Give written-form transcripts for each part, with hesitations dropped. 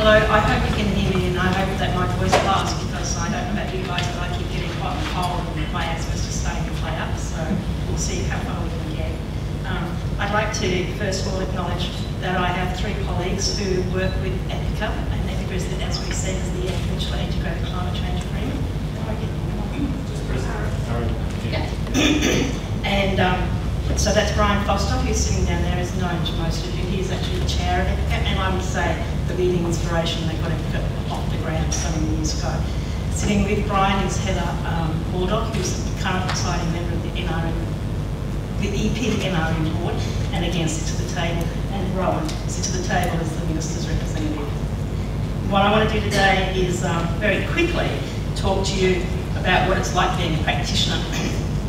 Hello, I hope you can hear me, and I hope that my voice lasts, because I don't know about you guys, but I keep getting quite cold and my asthma's just starting to play up, so we'll see how far we can get. I'd like to first of all acknowledge that I have 3 colleagues who work with EPICA, and EPICA is, as we said, is the Peninsula Integrated Climate Change Agreement. And so that's Brian Foster, who's sitting down there, is known to most of you. He's actually the chair of EPICA, and I would say the leading inspiration that got EPICA off the ground so many years ago. Sitting with Brian is Heather Baldock, who's the current presiding member of the EP NRM board, and again sits at the table, and Rohan sits at the table as the Minister's representative. What I want to do today is very quickly talk to you about what it's like being a practitioner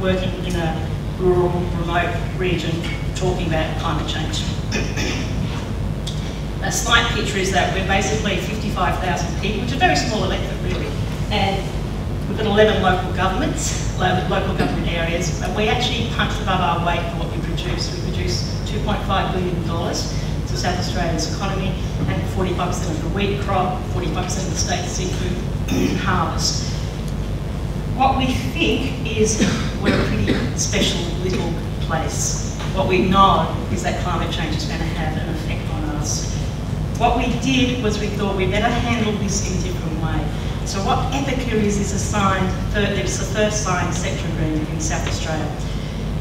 working in a rural, remote region talking about climate change. A slight picture is that we're basically 55,000 people, which is a very small electorate really, and we've got 11 local governments, local government areas, and we actually punch above our weight for what we produce. We produce $2.5 billion to South Australia's economy, and 45% of the wheat crop, 45% of the state's seafood harvest. What we think is we're a pretty special little place. What we know is that climate change is going to have an effect on us. What we did was we thought we better handle this in a different way. So what EPICA is it's the first signed sector agreement in South Australia.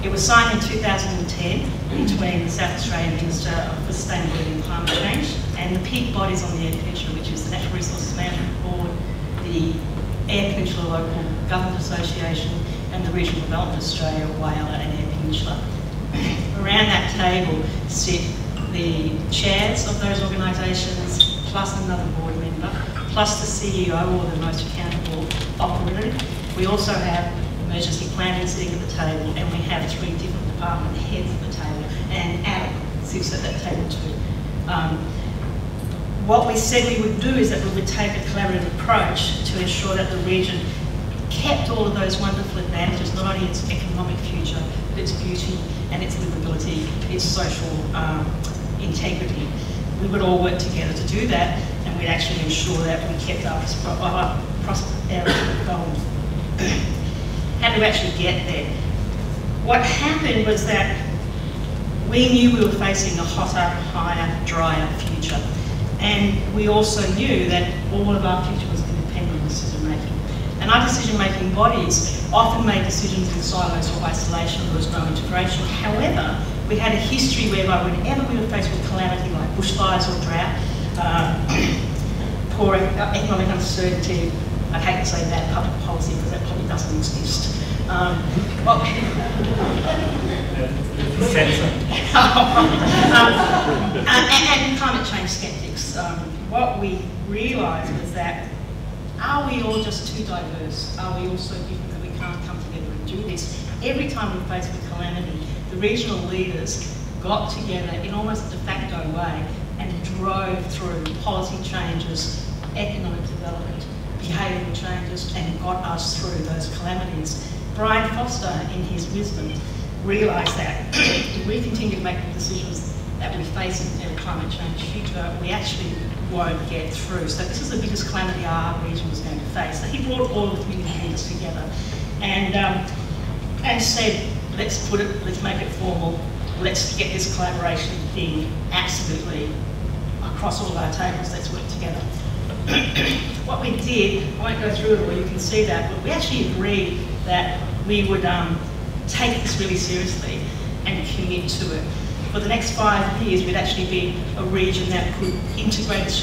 It was signed in 2010 between the South Australian Minister for Sustainability and Climate Change and the peak bodies on the Eyre Peninsula, which is the Natural Resources Management Board, the Eyre Peninsula Local Government Association, and the Regional Development Australia, Whyalla and Eyre Peninsula. Around that table sit the chairs of those organisations, plus another board member, plus the CEO, or the most accountable operator. We also have emergency planning sitting at the table, and we have 3 different department heads at the table, and Alec sits at that table too. What we said we would do is that we would take a collaborative approach to ensure that the region kept all of those wonderful advantages, not only its economic future, but its beauty and its livability, its social integrity. We would all work together to do that, and we'd actually ensure that we kept our prosperity going. How do we actually get there? What happened was that we knew we were facing a hotter, higher, drier future. And we also knew that all of our future was dependent on decision making. And our decision making bodies often made decisions in silos or isolation, there was no integration. However, we had a history whereby whenever we were faced with calamity like bushfires or drought, poor economic uncertainty, I'd hate to say bad public policy because that probably doesn't exist. And climate change skeptics. What we realised was that, are we all just too diverse? Are we all so different that we can't come together and do this? Every time we're faced with calamity, the regional leaders got together in almost a de facto way and drove through policy changes, economic development, behavioural changes, and got us through those calamities. Brian Foster, in his wisdom, realised that if we continue to make the decisions that we face in the climate change future, we actually won't get through. So this is the biggest calamity our region was going to face. So he brought all of the community leaders together and said, let's make it formal, let's get this collaboration thing absolutely across all of our tables, let's work together. What we did, I won't go through it all, you can see that, but we actually agreed that we would take this really seriously and commit to it. For the next 5 years, we'd actually be a region that could integrate its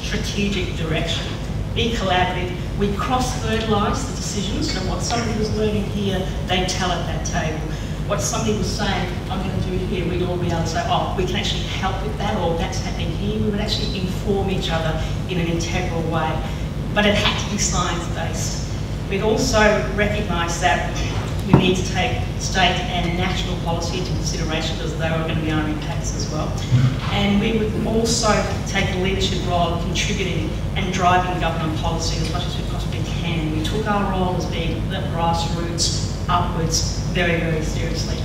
strategic direction, be collaborative. We'd cross-fertilise the decisions, so what somebody was learning here, they'd tell at that table. What somebody was saying, I'm going to do it here, we'd all be able to say, oh, we can actually help with that, or that's happening here. We would actually inform each other in an integral way, but it had to be science-based. We'd also recognise that we need to take state and national policy into consideration because they were going to be our impacts as well. And we would also take a leadership role of contributing and driving government policy as much as we possibly can. We took our role as being the grassroots, upwards, very, very seriously.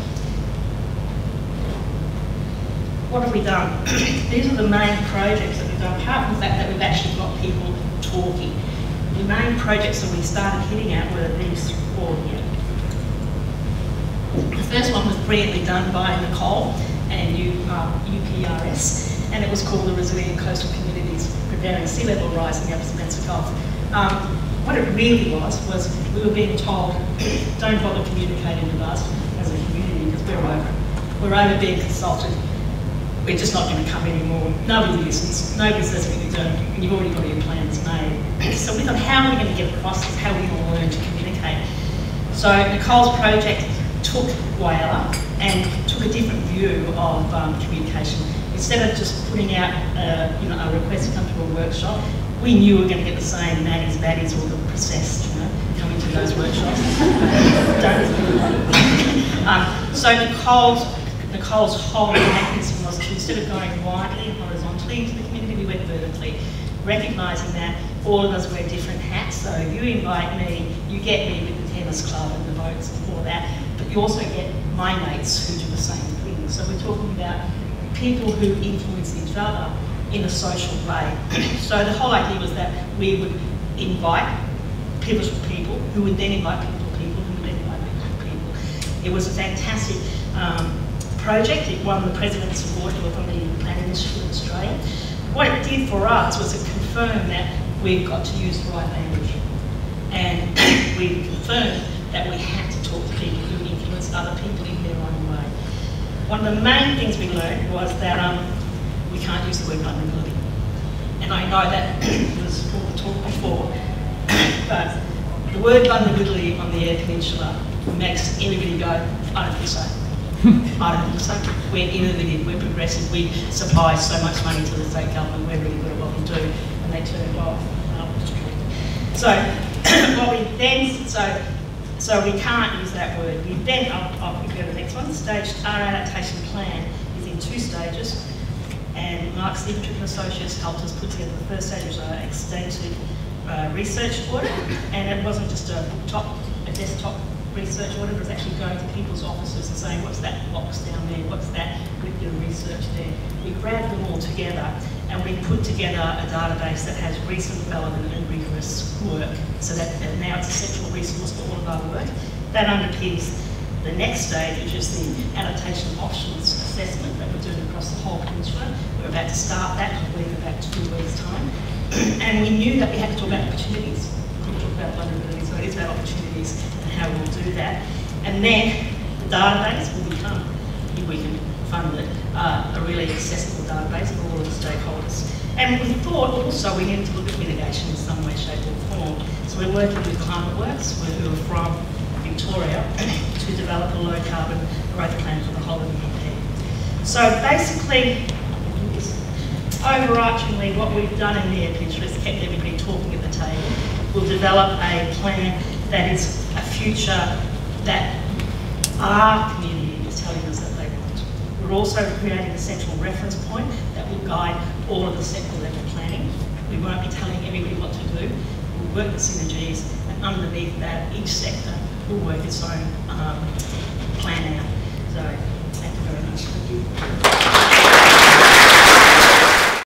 what have we done? These are the main projects that we've done, apart from the fact that we've actually got people talking. The main projects that we started hitting at were these four here. The first one was brilliantly done by Nicole and UPRS, and it was called the Resilient Coastal Communities Preparing Sea Level Rise in the Upper Spencer Gulf. What it really was we were being told, don't bother communicating with us as a community because we're over it. We're over being consulted. We're just not going to come anymore. Nobody listens. Nobody says what you're doing, and you've already got your plans made. So we thought, how are we going to get across this? How are we going to learn to communicate? So Nicole's project took Whaler and took a different view of communication. Instead of just putting out a request to come to a workshop, we knew we were going to get the same Maddies, Baddies, or the processed, coming to those workshops. So Nicole's whole mechanism was to, instead of going widely and horizontally into the community, we went vertically, recognising that all of us wear different hats. So you invite me, you get me with the tennis club and the boats and all that, but you also get my mates who do the same thing. So we're talking about people who influence each other in a social way. So the whole idea was that we would invite pivotal people who would then invite pivotal people who would then invite pivotal people. It was a fantastic project. It won the President's Award from the Planning Institute of Australia. What it did for us was it confirmed that we've got to use the right language. And we confirmed that we had to talk to people who influence other people in their own way. One of the main things we learned was that we can't use the word vulnerability. And I know that was all the talk before, but the word vulnerability on the Eyre Peninsula makes everybody go, I don't think so. I don't think so. We're innovative, we're progressive, we supply so much money to the state government, we're really good at what we do, and they turn it off. So, what we then, so we can't use that word. We then, I'll go to the next one, our adaptation plan is in 2 stages, and Mark Stephenson and Associates helped us put together the first stage, which was an extensive research audit, and it wasn't just a desktop research audit, it was actually going to people's offices and saying, what's that box down there, what's that with your research there. We grabbed them all together and we put together a database that has recent, relevant and rigorous work, so that now it's a central resource for all of our work. That underpins the next stage, which is the adaptation options assessment that we're doing across the whole peninsula. We're about to start that, I believe, in about 2 weeks' time. And we knew that we had to talk about opportunities. We couldn't talk about vulnerability, so it is about opportunities and how we'll do that. And then the database will become, if we can fund it, a really accessible database for all of the stakeholders. And we thought also we needed to look at mitigation in some way, shape or form. So we're working with ClimateWorks, who are from Victoria, to develop a low carbon growth plan for the whole of the Hamden. So basically, overarchingly, what we've done in the Eyre Peninsula is kept everybody talking at the table. We'll develop a plan that is a future that our community is telling us that they want. We're also creating a central reference point that will guide all of the sector level planning. We won't be telling everybody what to do. We'll work the synergies, and underneath that, each sector will work its own plan out. So, thank you very much. Thank you.